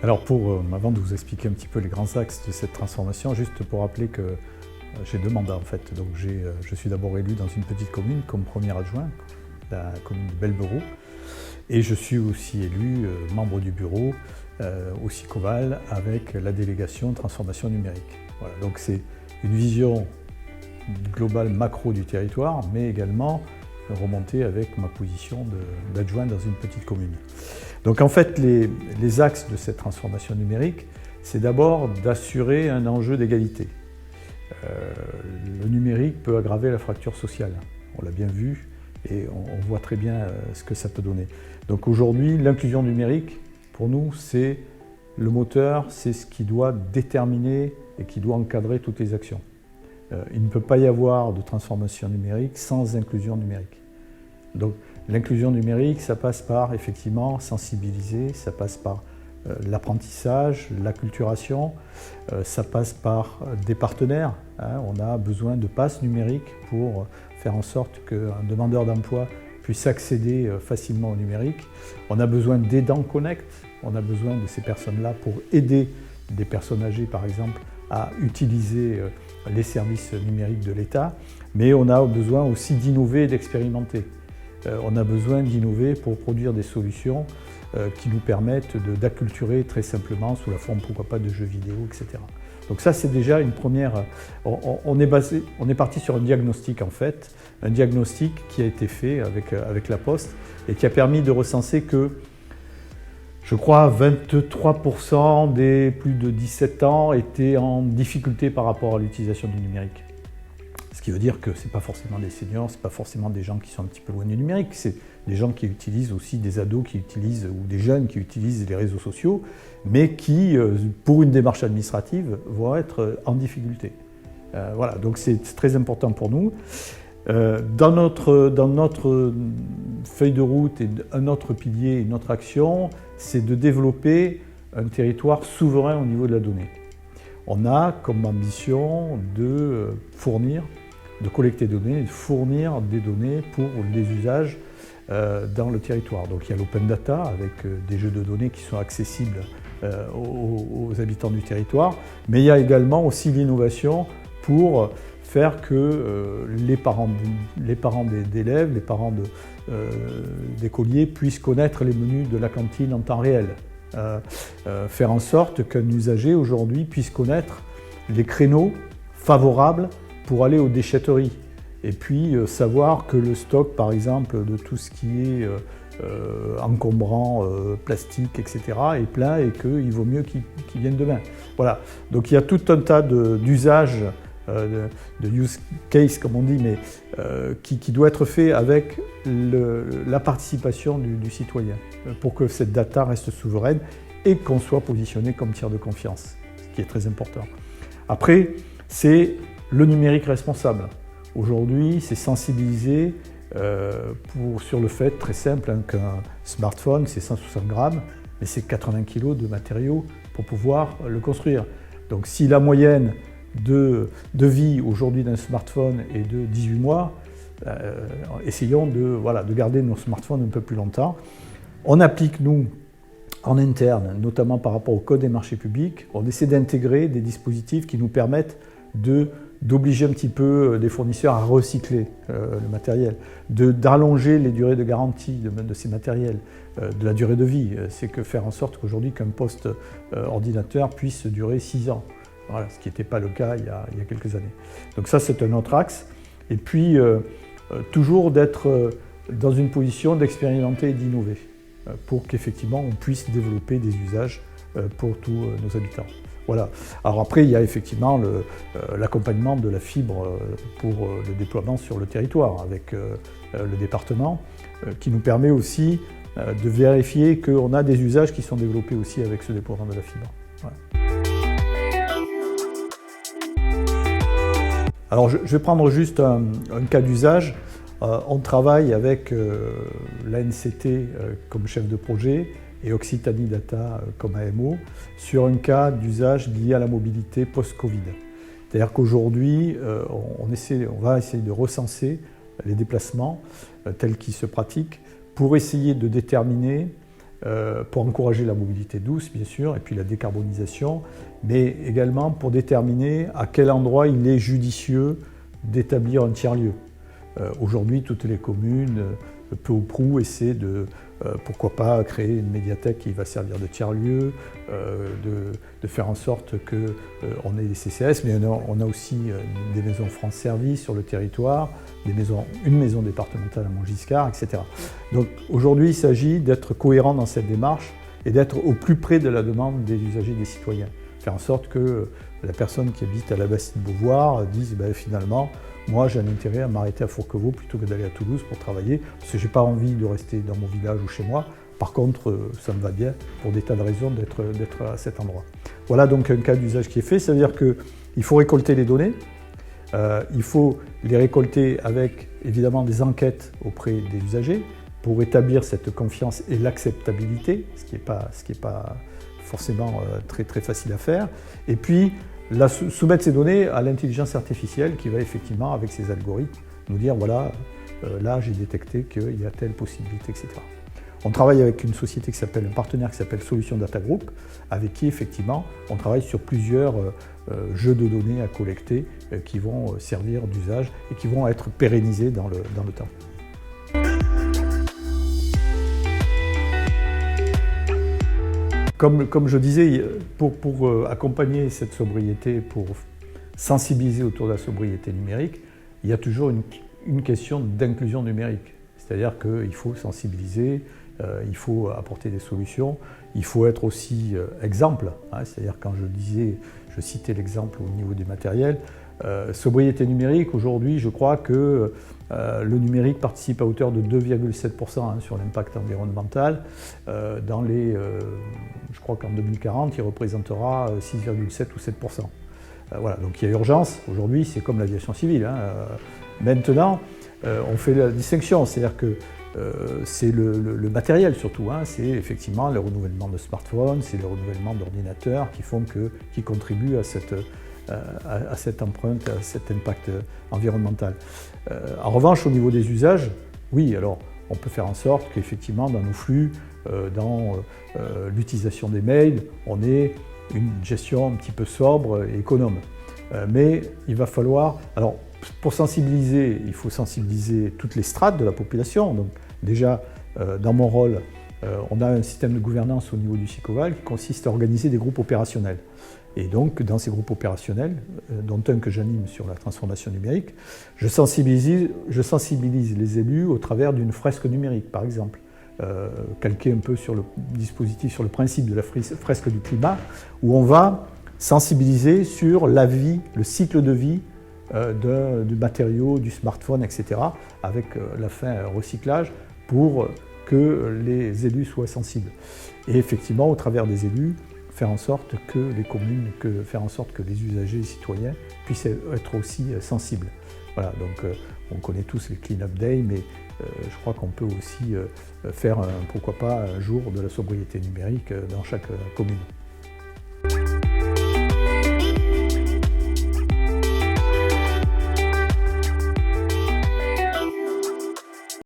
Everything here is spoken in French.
Alors avant de vous expliquer un petit peu les grands axes de cette transformation, juste pour rappeler que j'ai 2 mandats en fait. Donc je suis d'abord élu dans une petite commune comme premier adjoint, la commune de Belleveroux, et je suis aussi élu membre du bureau au SICOVAL avec la délégation transformation numérique. Voilà, donc c'est une vision globale macro du territoire, mais également remonter avec ma position d'adjoint dans une petite commune. Donc en fait, les axes de cette transformation numérique, c'est d'abord d'assurer un enjeu d'égalité. Le numérique peut aggraver la fracture sociale, on l'a bien vu et on voit très bien ce que ça peut donner. Donc aujourd'hui, l'inclusion numérique, pour nous, c'est le moteur, c'est ce qui doit déterminer et qui doit encadrer toutes les actions. Il ne peut pas y avoir de transformation numérique sans inclusion numérique. Donc l'inclusion numérique, ça passe par effectivement sensibiliser, ça passe par l'apprentissage, l'acculturation, ça passe par des partenaires. On a besoin de passes numériques pour faire en sorte qu'un demandeur d'emploi puisse accéder facilement au numérique. On a besoin d'aidants Connect, on a besoin de ces personnes-là pour aider des personnes âgées par exemple à utiliser les services numériques de l'État, mais on a besoin aussi d'innover et d'expérimenter. On a besoin d'innover pour produire des solutions qui nous permettent d'acculturer très simplement sous la forme, pourquoi pas, de jeux vidéo, etc. Donc ça, c'est déjà une première... On est parti sur un diagnostic en fait, un diagnostic qui a été fait avec la Poste et qui a permis de recenser que, je crois, 23% des plus de 17 ans étaient en difficulté par rapport à l'utilisation du numérique. Ce qui veut dire que ce n'est pas forcément des seniors, ce n'est pas forcément des gens qui sont un petit peu loin du numérique, c'est des gens qui utilisent aussi, des ados qui utilisent, ou des jeunes qui utilisent les réseaux sociaux, mais qui, pour une démarche administrative, vont être en difficulté. Voilà, donc c'est très important pour nous. Dans notre feuille de route, et un autre pilier, une autre action, c'est de développer un territoire souverain au niveau de la donnée. On a comme ambition de collecter des données et de fournir des données pour les usages dans le territoire. Donc il y a l'open data avec des jeux de données qui sont accessibles aux habitants du territoire, mais il y a également aussi l'innovation pour faire que les parents d'élèves, les parents d'écoliers puissent connaître les menus de la cantine en temps réel. Faire en sorte qu'un usager aujourd'hui puisse connaître les créneaux favorables pour aller aux déchetteries. Et puis savoir que le stock, par exemple, de tout ce qui est encombrant, plastique, etc., est plein et qu'il vaut mieux qu'il vienne demain. Voilà. Donc il y a tout un tas d'usages, de use case, comme on dit, mais qui doit être fait avec la participation du citoyen pour que cette data reste souveraine et qu'on soit positionné comme tiers de confiance, ce qui est très important. Après, c'est le numérique responsable. Aujourd'hui, c'est sensibiliser sur le fait très simple qu'un smartphone, c'est 160 grammes, mais c'est 80 kg de matériaux pour pouvoir le construire. Donc si la moyenne de vie aujourd'hui d'un smartphone est de 18 mois, essayons de garder nos smartphones un peu plus longtemps. On applique, nous, en interne, notamment par rapport au Code des marchés publics, on essaie d'intégrer des dispositifs qui nous permettent d'obliger un petit peu des fournisseurs à recycler le matériel, d'allonger les durées de garantie de ces matériels, de la durée de vie. C'est que faire en sorte qu'aujourd'hui qu'un poste ordinateur puisse durer 6 ans. Voilà, ce qui n'était pas le cas il y a quelques années. Donc ça, c'est un autre axe. Et puis, toujours d'être dans une position d'expérimenter et d'innover pour qu'effectivement on puisse développer des usages pour tous nos habitants. Voilà. Alors après, il y a effectivement l'accompagnement de la fibre pour le déploiement sur le territoire avec le département qui nous permet aussi de vérifier qu'on a des usages qui sont développés aussi avec ce déploiement de la fibre. Voilà. Alors je vais prendre juste un cas d'usage. On travaille avec l'ANCT comme chef de projet et Occitanie Data comme AMO sur un cas d'usage lié à la mobilité post-Covid. C'est-à-dire qu'aujourd'hui, on va essayer de recenser les déplacements tels qu'ils se pratiquent pour essayer de déterminer pour encourager la mobilité douce, bien sûr, et puis la décarbonisation, mais également pour déterminer à quel endroit il est judicieux d'établir un tiers-lieu. Aujourd'hui, toutes les communes, peu ou prou, essaient de, pourquoi pas, créer une médiathèque qui va servir de tiers-lieu, de faire en sorte qu'on ait des CCAS, mais on a aussi des maisons France Service sur le territoire, une maison départementale à Montgiscard, etc. Donc aujourd'hui, il s'agit d'être cohérent dans cette démarche et d'être au plus près de la demande des usagers, des citoyens. Faire en sorte que la personne qui habite à la Bastide-Beauvoir dise finalement, moi j'ai un intérêt à m'arrêter à Fourquevaux plutôt que d'aller à Toulouse pour travailler, parce que je n'ai pas envie de rester dans mon village ou chez moi. Par contre, ça me va bien, pour des tas de raisons, d'être à cet endroit. Voilà donc un cas d'usage qui est fait, c'est-à-dire qu'il faut récolter les données, il faut les récolter avec évidemment des enquêtes auprès des usagers pour établir cette confiance et l'acceptabilité, ce qui n'est pas forcément très facile à faire, et puis soumettre ces données à l'intelligence artificielle qui va effectivement, avec ses algorithmes, nous dire voilà, là j'ai détecté qu'il y a telle possibilité, etc. On travaille avec une société un partenaire qui s'appelle Solutions Data Group, avec qui effectivement on travaille sur plusieurs jeux de données à collecter qui vont servir d'usage et qui vont être pérennisés dans le temps. Comme je disais, pour accompagner cette sobriété, pour sensibiliser autour de la sobriété numérique, il y a toujours une question d'inclusion numérique. C'est-à-dire qu'il faut sensibiliser, il faut apporter des solutions, il faut être aussi exemple. C'est-à-dire quand je citais l'exemple au niveau des matériels, sobriété numérique, aujourd'hui je crois que le numérique participe à hauteur de 2,7% sur l'impact environnemental. Je crois qu'en 2040, il représentera 6,7 ou 7%. Voilà, donc il y a urgence. Aujourd'hui, c'est comme l'aviation civile. Maintenant, on fait la distinction, c'est-à-dire que c'est le matériel surtout. C'est effectivement le renouvellement de smartphones, c'est le renouvellement d'ordinateurs qui contribuent à cette empreinte, à cet impact environnemental. En revanche, au niveau des usages, oui, alors on peut faire en sorte qu'effectivement dans nos flux, dans l'utilisation des mails, on ait une gestion un petit peu sobre et économe. Mais il va falloir, alors pour sensibiliser, il faut sensibiliser toutes les strates de la population. Donc déjà, dans mon rôle, on a un système de gouvernance au niveau du SICOVAL qui consiste à organiser des groupes opérationnels. Et donc, dans ces groupes opérationnels, dont un que j'anime sur la transformation numérique, je sensibilise les élus au travers d'une fresque numérique, par exemple, calquée un peu sur le dispositif, sur le principe de la fresque du climat, où on va sensibiliser sur la vie, le cycle de vie du matériau, du smartphone, etc., avec la fin recyclage, pour que les élus soient sensibles. Et effectivement, au travers des élus, faire en sorte que les communes, faire en sorte que les usagers, les citoyens puissent être aussi sensibles. Voilà, donc on connaît tous les Clean Up Day, mais je crois qu'on peut aussi faire, pourquoi pas, un jour de la sobriété numérique dans chaque commune.